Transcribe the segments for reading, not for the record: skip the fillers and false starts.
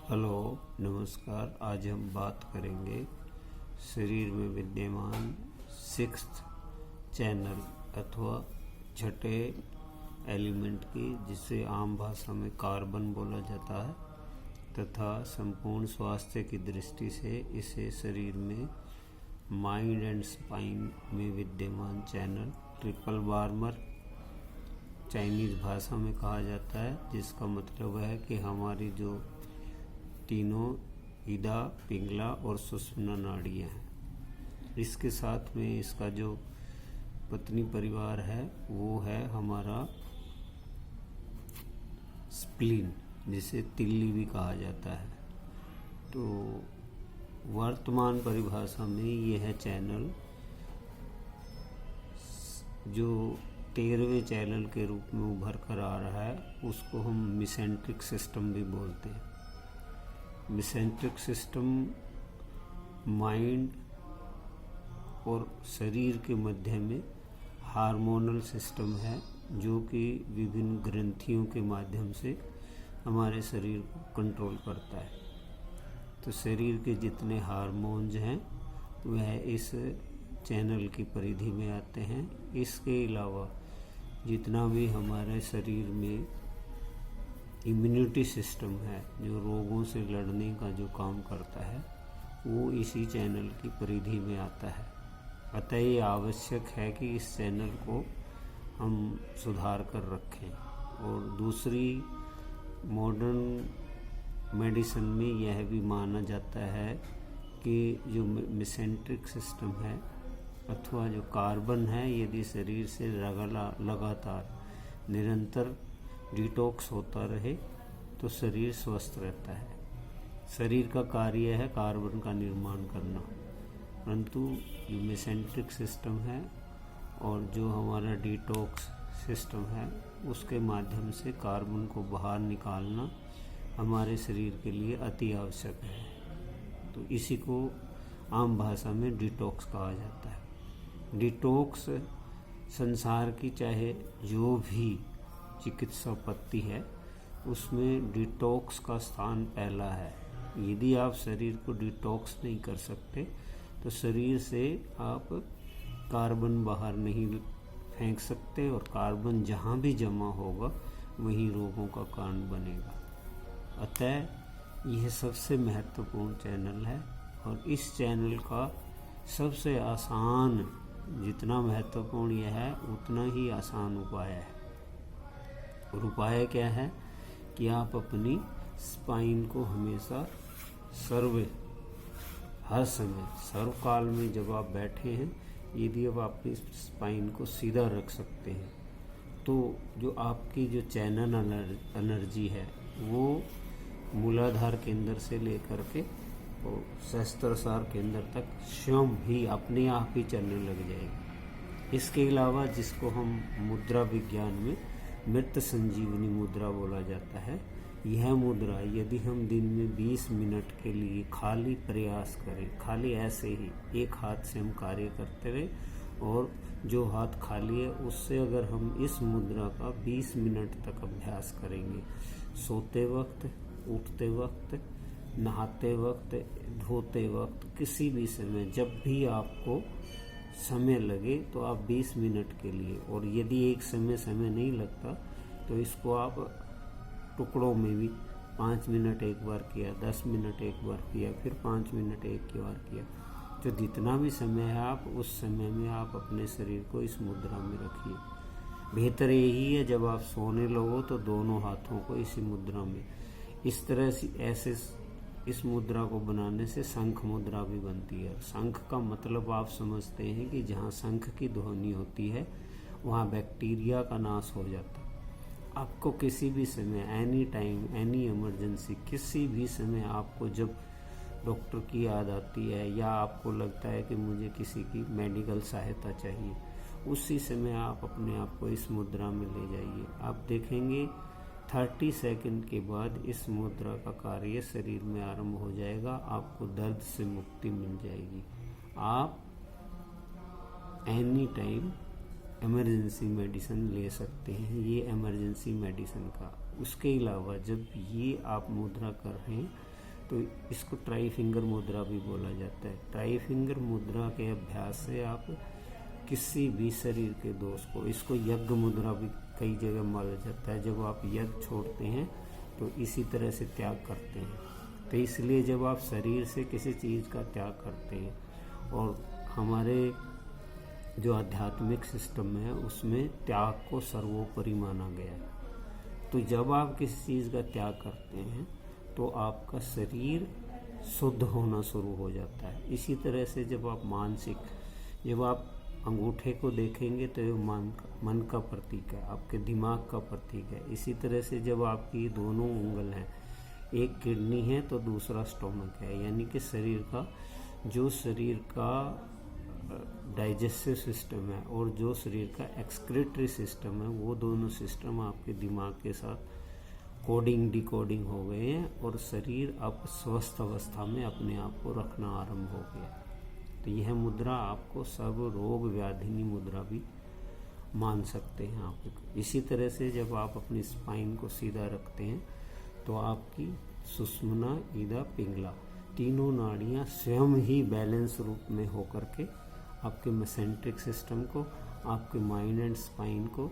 Hello, नमस्कार। आज हम बात करेंगे शरीर में विद्यमान सिक्स्थ चैनल अथवा छठे एलिमेंट की, जिसे आम भाषा में कार्बन बोला जाता है, तथा संपूर्ण स्वास्थ्य की दृष्टि से इसे शरीर में माइंड एंड स्पाइन में विद्यमान चैनल ट्रिपल बार्मर चाइनीज़ भाषा में कहा जाता है, जिसका मतलब है कि हमारी जो तीनों इदा, पिंगला और सुषुम्ना नाड़ियाँ हैं। इसके साथ में इसका जो पत्नी परिवार है वो है हमारा स्प्लीन, जिसे तिल्ली भी कहा जाता है। तो वर्तमान परिभाषा में यह है चैनल जो 13वें चैनल के रूप में उभर कर आ रहा है, उसको हम मिसेंट्रिक सिस्टम भी बोलते हैं। मिसेंट्रिक सिस्टम माइंड और शरीर के मध्य में हार्मोनल सिस्टम है, जो कि विभिन्न ग्रंथियों के माध्यम से हमारे शरीर को कंट्रोल करता है। तो शरीर के जितने हार्मोन्स हैं वह इस चैनल की परिधि में आते हैं। इसके अलावा जितना भी हमारे शरीर में इम्यूनिटी सिस्टम है, जो रोगों से लड़ने का जो काम करता है, वो इसी चैनल की परिधि में आता है। अतः ये आवश्यक है कि इस चैनल को हम सुधार कर रखें। और दूसरी, मॉडर्न मेडिसिन में यह भी माना जाता है कि जो मिसेंट्रिक सिस्टम है अथवा जो कार्बन है, यदि शरीर से लगातार निरंतर डिटॉक्स होता रहे तो शरीर स्वस्थ रहता है। शरीर का कार्य है कार्बन का निर्माण करना, परंतु जो मेसेंट्रिक सिस्टम है और जो हमारा डिटॉक्स सिस्टम है, उसके माध्यम से कार्बन को बाहर निकालना हमारे शरीर के लिए अति आवश्यक है। तो इसी को आम भाषा में डिटॉक्स कहा जाता है। डिटॉक्स संसार की चाहे जो भी चिकित्सा पद्धति है, उसमें डिटॉक्स का स्थान पहला है। यदि आप शरीर को डिटॉक्स नहीं कर सकते तो शरीर से आप कार्बन बाहर नहीं फेंक सकते, और कार्बन जहाँ भी जमा होगा वहीं रोगों का कारण बनेगा। अतः यह सबसे महत्वपूर्ण चैनल है, और इस चैनल का सबसे आसान, जितना महत्वपूर्ण यह है उतना ही आसान उपाय है। और उपाय क्या है कि आप अपनी स्पाइन को हमेशा हर समय सर्वकाल में जब आप बैठे हैं, यदि आप अपनी स्पाइन को सीधा रख सकते हैं तो जो आपकी जो चैनल एनर्जी है वो मूलाधार केंद्र से लेकर के और सहस्त्रसार केंद्र तक स्वयं ही अपने आप ही चलने लग जाएगी। इसके अलावा जिसको हम मुद्रा विज्ञान में मृत संजीवनी मुद्रा बोला जाता है, यह मुद्रा यदि हम दिन में 20 मिनट के लिए खाली प्रयास करें, खाली ऐसे ही एक हाथ से हम कार्य करते रहे, और जो हाथ खाली है उससे अगर हम इस मुद्रा का 20 मिनट तक अभ्यास करेंगे, सोते वक्त, उठते वक्त, नहाते वक्त, धोते वक्त, किसी भी समय जब भी आपको समय लगे तो आप 20 मिनट के लिए, और यदि एक समय नहीं लगता तो इसको आप टुकड़ों में भी 5 मिनट एक बार किया, 10 मिनट एक बार किया, फिर 5 मिनट एक बार किया, तो जितना भी समय है आप उस समय में आप अपने शरीर को इस मुद्रा में रखिए। बेहतर यही है जब आप सोने लगो तो दोनों हाथों को इसी मुद्रा में, इस तरह से ऐसे इस मुद्रा को बनाने से शंख मुद्रा भी बनती है। शंख का मतलब आप समझते हैं कि जहाँ शंख की ध्वनि होती है वहाँ बैक्टीरिया का नाश हो जाता है। आपको किसी भी समय, एनी टाइम, एनी इमरजेंसी, किसी भी समय आपको जब डॉक्टर की याद आती है या आपको लगता है कि मुझे किसी की मेडिकल सहायता चाहिए, उसी समय आप अपने आप को इस मुद्रा में ले जाइए। आप देखेंगे 30 सेकंड के बाद इस मुद्रा का कार्य शरीर में आरंभ हो जाएगा, आपको दर्द से मुक्ति मिल जाएगी। आप एनी टाइम इमरजेंसी मेडिसिन ले सकते हैं। ये इमरजेंसी मेडिसिन का उसके अलावा जब ये आप मुद्रा कर रहे हैं तो इसको ट्राई फिंगर मुद्रा भी बोला जाता है। ट्राई फिंगर मुद्रा के अभ्यास से आप किसी भी शरीर के दोष को, इसको यज्ञ मुद्रा भी कई जगह माना जाता है, जब आप यज्ञ छोड़ते हैं तो इसी तरह से त्याग करते हैं। तो इसलिए जब आप शरीर से किसी चीज़ का त्याग करते हैं, और हमारे जो आध्यात्मिक सिस्टम है उसमें त्याग को सर्वोपरि माना गया है, तो जब आप किसी चीज़ का त्याग करते हैं तो आपका शरीर शुद्ध होना शुरू हो जाता है। इसी तरह से जब आप अंगूठे को देखेंगे तो ये मन का प्रतीक है, आपके दिमाग का प्रतीक है। इसी तरह से जब आपकी दोनों उंगल हैं, एक किडनी है तो दूसरा स्टोमक है, यानी कि शरीर का डाइजेस्टिव सिस्टम है और जो शरीर का एक्सक्रीटरी सिस्टम है, वो दोनों सिस्टम आपके दिमाग के साथ कोडिंग डिकोडिंग हो गए हैं और शरीर अब स्वस्थ अवस्था में अपने आप को रखना आरंभ हो गया। तो यह मुद्रा आपको सर्व रोग व्याधिनी मुद्रा भी मान सकते हैं आप। इसी तरह से जब आप अपनी स्पाइन को सीधा रखते हैं तो आपकी सुषुम्ना, ईदा, पिंगला तीनों नाड़ियाँ स्वयं ही बैलेंस रूप में होकर के आपके मेसेंट्रिक सिस्टम को, आपके माइंड एंड स्पाइन को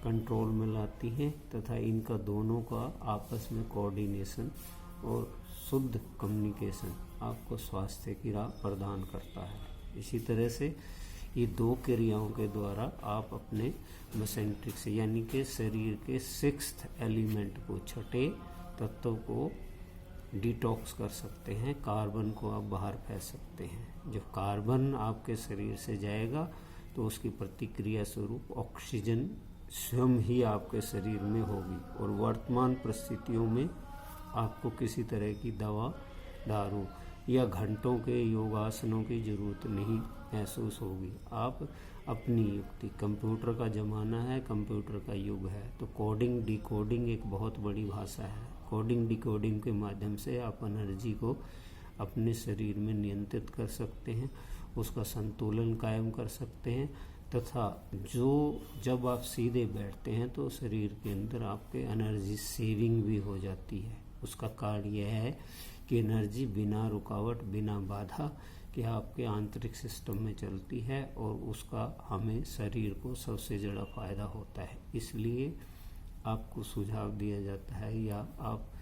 कंट्रोल में लाती हैं तथा इनका दोनों का आपस में कोऑर्डिनेशन और शुद्ध कम्युनिकेशन आपको स्वास्थ्य की राह प्रदान करता है। इसी तरह से ये दो क्रियाओं के द्वारा आप अपने मेसेंट्रिक से, यानी कि शरीर के 6th एलिमेंट को, छठे तत्व को डिटॉक्स कर सकते हैं। कार्बन को आप बाहर फेंक सकते हैं। जब कार्बन आपके शरीर से जाएगा तो उसकी प्रतिक्रिया स्वरूप ऑक्सीजन स्वयं ही आपके शरीर में होगी और वर्तमान परिस्थितियों में आपको किसी तरह की दवा, दारू या घंटों के योगासनों की जरूरत नहीं महसूस होगी। आप अपनी युक्ति, कंप्यूटर का ज़माना है, कंप्यूटर का युग है, तो कोडिंग डिकोडिंग एक बहुत बड़ी भाषा है। कोडिंग डिकोडिंग के माध्यम से आप एनर्जी को अपने शरीर में नियंत्रित कर सकते हैं, उसका संतुलन कायम कर सकते हैं तथा जब आप सीधे बैठते हैं तो शरीर के अंदर आपके एनर्जी सेविंग भी हो जाती है। उसका कारण यह है कि एनर्जी बिना रुकावट, बिना बाधा के आपके आंतरिक सिस्टम में चलती है और उसका हमें शरीर को सबसे ज़्यादा फायदा होता है। इसलिए आपको सुझाव दिया जाता है, या आप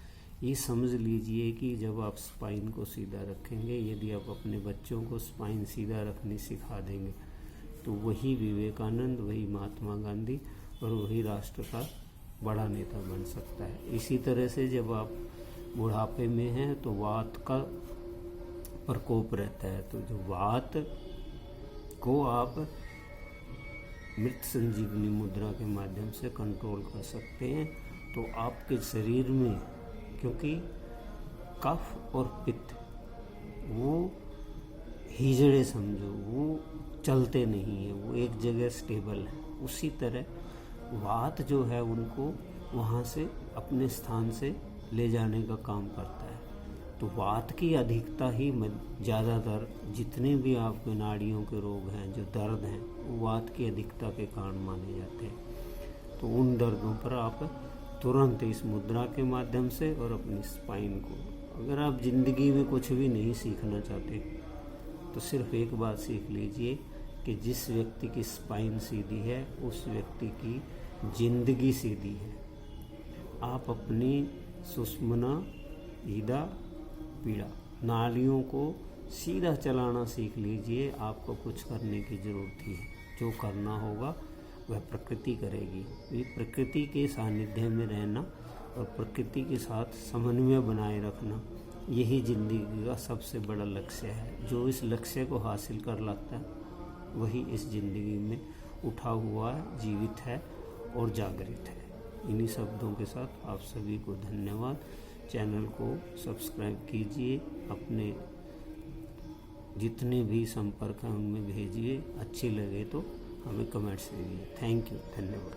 ये समझ लीजिए कि जब आप स्पाइन को सीधा रखेंगे, यदि आप अपने बच्चों को स्पाइन सीधा रखनी सिखा देंगे तो वही विवेकानंद, वही महात्मा गांधी और वही राष्ट्र का बड़ा नेता बन सकता है। इसी तरह से जब आप बुढ़ापे में हैं तो वात का प्रकोप रहता है, तो जो वात को आप मृत संजीवनी मुद्रा के माध्यम से कंट्रोल कर सकते हैं। तो आपके शरीर में, क्योंकि कफ और पित्त वो हिजड़े समझो, वो चलते नहीं है, वो एक जगह स्टेबल है, उसी तरह वात जो है उनको वहाँ से अपने स्थान से ले जाने का काम करता है। तो वात की अधिकता ही ज़्यादातर जितने भी आपके नाड़ियों के रोग हैं, जो दर्द हैं, वो वात की अधिकता के कारण माने जाते हैं। तो उन दर्दों पर आप तुरंत इस मुद्रा के माध्यम से और अपनी स्पाइन को, अगर आप ज़िंदगी में कुछ भी नहीं सीखना चाहते तो सिर्फ एक बात सीख लीजिए कि जिस व्यक्ति की स्पाइन सीधी है उस व्यक्ति की जिंदगी सीधी है। आप अपनी सुषुम्ना, ईदा, पीड़ा नालियों को सीधा चलाना सीख लीजिए। आपको कुछ करने की ज़रूरत ही है, जो करना होगा वह प्रकृति करेगी। ये प्रकृति के सानिध्य में रहना और प्रकृति के साथ समन्वय बनाए रखना, यही ज़िंदगी का सबसे बड़ा लक्ष्य है। जो इस लक्ष्य को हासिल कर लेता है वही इस ज़िंदगी में उठा हुआ है, जीवित है और जागृत है। इन्हीं शब्दों के साथ आप सभी को धन्यवाद। चैनल को सब्सक्राइब कीजिए, अपने जितने भी संपर्क हैं उनमें भेजिए, अच्छी लगे तो हमें कमेंट्स दीजिए। थैंक यू, धन्यवाद।